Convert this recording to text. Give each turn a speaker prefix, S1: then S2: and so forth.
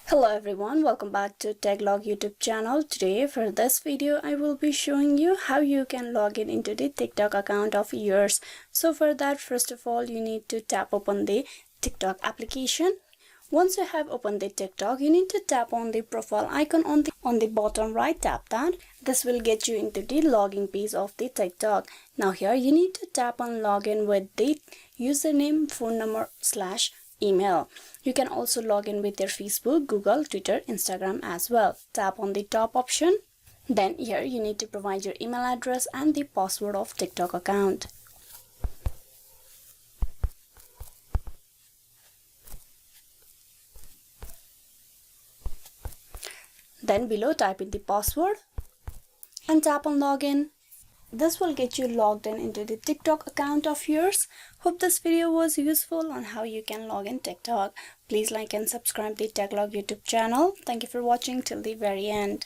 S1: Hello everyone, welcome back to TechLog YouTube channel. Today for this video I will be showing you how you can log in into the TikTok account of yours. So for that, first of all, you need to tap open the TikTok application. Once you have opened the TikTok, you need to tap on the profile icon on the bottom right. Tap that. This will get you into the login page of the TikTok. Now here you need to tap on login with the username, phone number / email. You can also log in with your Facebook, Google, Twitter, Instagram as well. Tap on the top option. Then here you need to provide your email address and the password of TikTok account. Then below type in the password and tap on login. This will get you logged in into the TikTok account of yours. Hope this video was useful on how you can log in TikTok. Please like and subscribe the TechLog YouTube channel. Thank you for watching till the very end.